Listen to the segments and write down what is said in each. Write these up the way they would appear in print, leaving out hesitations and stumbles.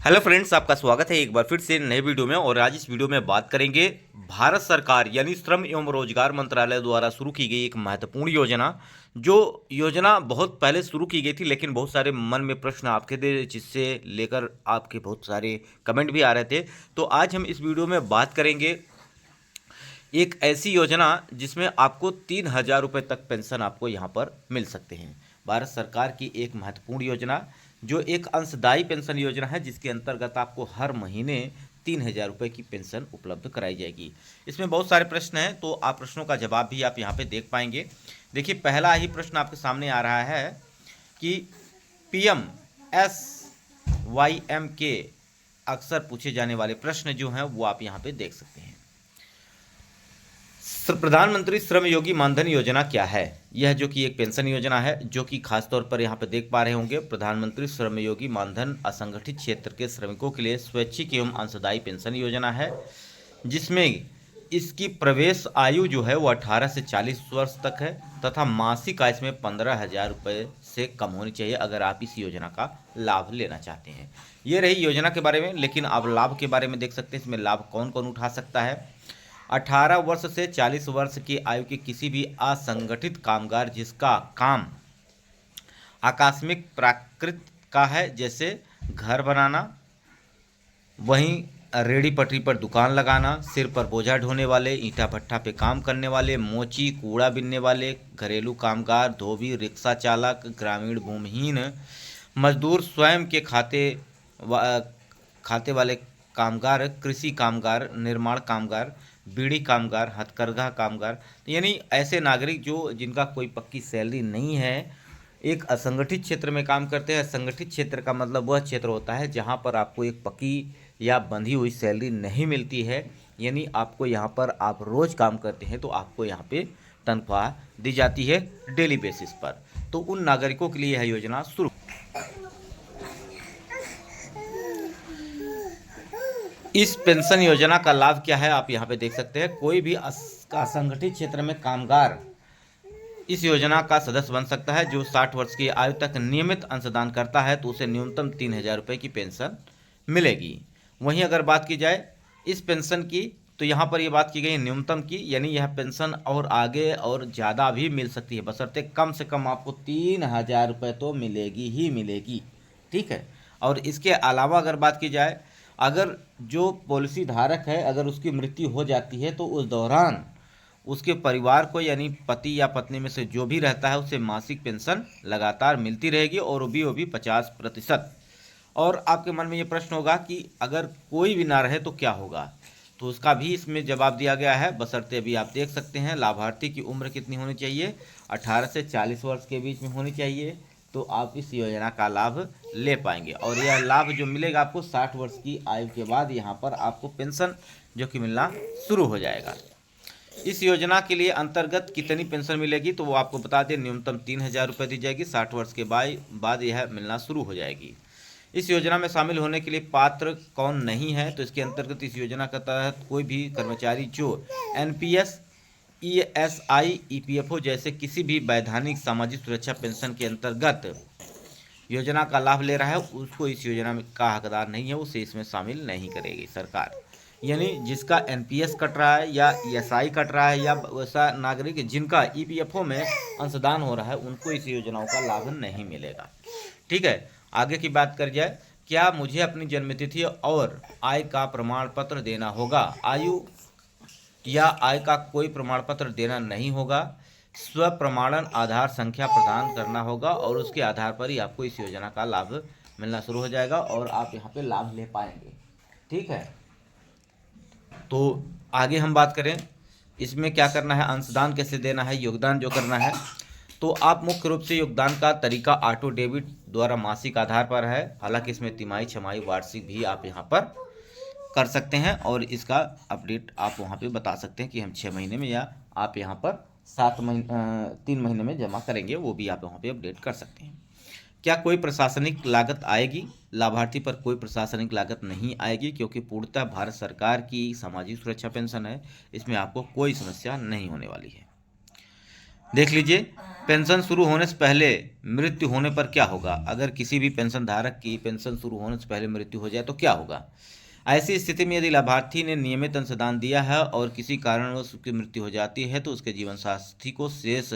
Hello friends, आपका स्वागत है एक बार फिर से नए वीडियो में। और आज इस वीडियो में बात करेंगे भारत सरकार यानी श्रम एवं रोजगार मंत्रालय द्वारा शुरू की गई एक महत्वपूर्ण योजना। जो योजना बहुत पहले शुरू की गई थी, लेकिन बहुत सारे मन में प्रश्न आपके थे, जिससे लेकर आपके बहुत सारे कमेंट भी आ रहे थे। तो आज हम इस वीडियो में बात करेंगे एक ऐसी योजना जिसमें आपको 3,000 रुपये तक पेंशन आपको यहाँ पर मिल सकते हैं। भारत सरकार की एक महत्वपूर्ण योजना जो एक अंशदायी पेंशन योजना है, जिसके अंतर्गत आपको हर महीने 3,000 रुपये की पेंशन उपलब्ध कराई जाएगी। इसमें बहुत सारे प्रश्न हैं, तो आप प्रश्नों का जवाब भी आप यहाँ पे देख पाएंगे। देखिए, पहला ही प्रश्न आपके सामने आ रहा है कि PMSYM के अक्सर पूछे जाने वाले प्रश्न जो हैं वो आप यहाँ पे देख सकते हैं। प्रधानमंत्री श्रम योगी मानधन योजना क्या है? यह जो कि एक पेंशन योजना है, जो कि खास तौर पर यहाँ पे देख पा रहे होंगे, प्रधानमंत्री श्रम योगी मानधन असंगठित क्षेत्र के श्रमिकों के लिए स्वैच्छिक एवं अंशदायी पेंशन योजना है, जिसमें इसकी प्रवेश आयु जो है वो 18 से 40 वर्ष तक है तथा मासिक आय इसमें 15,000 रुपये से कम होनी चाहिए अगर आप इस योजना का लाभ लेना चाहते हैं। ये रही योजना के बारे में, लेकिन आप लाभ के बारे में देख सकते हैं। इसमें लाभ कौन कौन उठा सकता है? 18 वर्ष से 40 वर्ष की आयु के किसी भी असंगठित कामगार जिसका काम आकस्मिक प्राकृत का है, जैसे घर बनाना, वहीं रेहड़ी पटरी पर दुकान लगाना, सिर पर बोझा ढोने वाले, ईंटा भट्ठा पे काम करने वाले, मोची कूड़ा बीनने वाले, घरेलू कामगार, धोबी, रिक्शा चालक, ग्रामीण भूमिहीन मजदूर, स्वयं के खाते वाले कामगार, कृषि कामगार, निर्माण कामगार, बीड़ी कामगार, हथकरघा कामगार, यानी ऐसे नागरिक जो जिनका कोई पक्की सैलरी नहीं है, एक असंगठित क्षेत्र में काम करते हैं। असंगठित क्षेत्र का मतलब वह क्षेत्र होता है जहां पर आपको एक पक्की या बंधी हुई सैलरी नहीं मिलती है, यानी आपको यहाँ पर आप रोज़ काम करते हैं तो आपको यहाँ पे तनख्वाह दी जाती है डेली बेसिस पर। तो उन नागरिकों के लिए यह योजना शुरू। इस पेंशन योजना का लाभ क्या है आप यहाँ पे देख सकते हैं। कोई भी असंगठित क्षेत्र में कामगार इस योजना का सदस्य बन सकता है जो 60 वर्ष की आयु तक नियमित अंशदान करता है, तो उसे न्यूनतम 3,000 रुपये की पेंशन मिलेगी। वहीं अगर बात की जाए इस पेंशन की, तो यहाँ पर ये बात की गई न्यूनतम की, यानी यह पेंशन और आगे और ज़्यादा भी मिल सकती है, बशर्ते कम से कम आपको 3,000 रुपये तो मिलेगी ही मिलेगी। ठीक है। और इसके अलावा अगर बात की जाए, अगर जो पॉलिसी धारक है अगर उसकी मृत्यु हो जाती है तो उस दौरान उसके परिवार को, यानी पति या पत्नी में से जो भी रहता है, उसे मासिक पेंशन लगातार मिलती रहेगी, और वो भी 50%। और आपके मन में ये प्रश्न होगा कि अगर कोई भी ना रहे तो क्या होगा, तो उसका भी इसमें जवाब दिया गया है। बशर्ते अभी आप देख सकते हैं लाभार्थी की उम्र कितनी होनी चाहिए, 18 से 40 वर्ष के बीच में होनी चाहिए, तो आप इस योजना का लाभ ले पाएंगे। और यह लाभ जो मिलेगा आपको 60 वर्ष की आयु के बाद यहाँ पर आपको पेंशन जो कि मिलना शुरू हो जाएगा। इस योजना के लिए अंतर्गत कितनी पेंशन मिलेगी, तो वो आपको बता दें, न्यूनतम 3,000 रुपये दी जाएगी। 60 वर्ष के बाद यह मिलना शुरू हो जाएगी। इस योजना में शामिल होने के लिए पात्र कौन नहीं है, तो इसके अंतर्गत इस योजना के तहत कोई भी कर्मचारी जो NPS, ESI, EPFO जैसे किसी भी वैधानिक सामाजिक सुरक्षा पेंशन के अंतर्गत योजना का लाभ ले रहा है, उसको इस योजना में का हकदार नहीं है, उसे इसमें शामिल नहीं करेगी सरकार। यानी जिसका NPS कट रहा है या ESI कट रहा है, या वैसा नागरिक जिनका EPFO में अंशदान हो रहा है, उनको इस योजनाओं का लाभ नहीं मिलेगा। ठीक है। आगे की बात कर जाए, क्या मुझे अपनी जन्मतिथि और आय का प्रमाण पत्र देना होगा? आयु या आय का कोई प्रमाण पत्र देना नहीं होगा। स्व प्रमाणन आधार संख्या प्रदान करना होगा, और उसके आधार पर ही आपको इस योजना का लाभ मिलना शुरू हो जाएगा और आप यहाँ पे लाभ ले पाएंगे। ठीक है। तो आगे हम बात करें, इसमें क्या करना है, अंशदान कैसे देना है, योगदान जो करना है, तो आप मुख्य रूप से योगदान का तरीका ऑटो डेबिट द्वारा मासिक आधार पर है। हालांकि इसमें तिमाही, छमाही, वार्षिक भी आप यहाँ पर कर सकते हैं, और इसका अपडेट आप वहाँ पे बता सकते हैं कि हम 6 महीने में, या आप यहाँ पर 3 महीने में जमा करेंगे, वो भी आप वहाँ पे अपडेट कर सकते हैं। क्या कोई प्रशासनिक लागत आएगी? लाभार्थी पर कोई प्रशासनिक लागत नहीं आएगी, क्योंकि पूर्णतः भारत सरकार की सामाजिक सुरक्षा पेंशन है, इसमें आपको कोई समस्या नहीं होने वाली है। देख लीजिए, पेंशन शुरू होने से पहले मृत्यु होने पर क्या होगा। अगर किसी भी पेंशन धारक की पेंशन शुरू होने से पहले मृत्यु हो जाए तो क्या होगा। ऐसी स्थिति में यदि लाभार्थी ने नियमित अंशदान दिया है और किसी कारणवश उसकी मृत्यु हो जाती है तो उसके जीवन साथी को शेष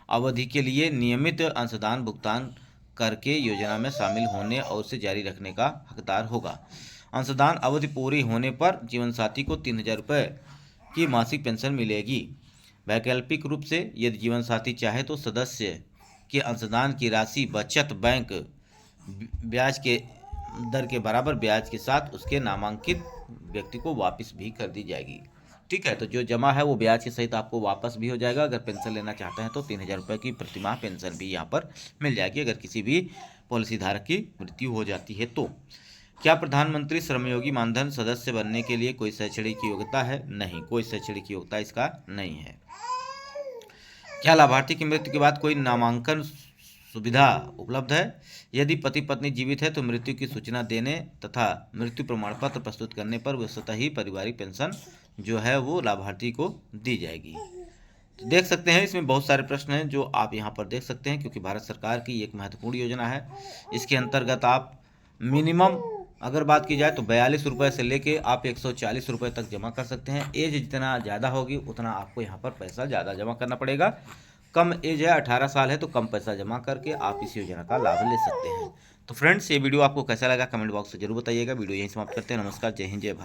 अवधि के लिए नियमित अंशदान भुगतान करके योजना में शामिल होने और उसे जारी रखने का हकदार होगा। अंशदान अवधि पूरी होने पर जीवन साथी को 3,000 रुपये की मासिक पेंशन मिलेगी। वैकल्पिक रूप से यदि जीवन साथी चाहे तो सदस्य के अंशदान की राशि बचत बैंक ब्याज के दर के बराबर ब्याज के साथ उसके नामांकित व्यक्ति को वापस भी कर दी जाएगी। ठीक है, तो जो जमा है वो ब्याज के सहित आपको वापस भी हो जाएगा। अगर पेंशन लेना चाहते हैं तो 3,000 रुपये की प्रतिमाह पेंशन भी यहाँ पर मिल जाएगी अगर किसी भी पॉलिसी धारक की मृत्यु हो जाती है तो। क्या प्रधानमंत्री श्रमयोगी मानधन सदस्य बनने के लिए कोई शैक्षणिक योग्यता है? नहीं, कोई शैक्षणिक योग्यता इसका नहीं है। क्या लाभार्थी की मृत्यु के बाद कोई नामांकन सुविधा उपलब्ध है? यदि पति पत्नी जीवित है तो मृत्यु की सूचना देने तथा मृत्यु प्रमाण पत्र प्रस्तुत करने पर वह स्वतः ही पारिवारिक पेंशन जो है वो लाभार्थी को दी जाएगी। तो देख सकते हैं इसमें बहुत सारे प्रश्न हैं जो आप यहाँ पर देख सकते हैं, क्योंकि भारत सरकार की एक महत्वपूर्ण योजना है। इसके अंतर्गत आप मिनिमम अगर बात की जाए तो 42 रुपये से लेके आप 140 रुपये तक जमा कर सकते हैं। एज जितना ज़्यादा होगी उतना आपको यहाँ पर पैसा ज़्यादा जमा करना पड़ेगा। कम एज है 18 साल है तो कम पैसा जमा करके आप इस योजना का लाभ ले सकते हैं। तो फ्रेंड्स, ये वीडियो आपको कैसा लगा कमेंट बॉक्स में जरूर बताइएगा। वीडियो यहीं समाप्त करते हैं। नमस्कार, जय हिंद, जय भारत।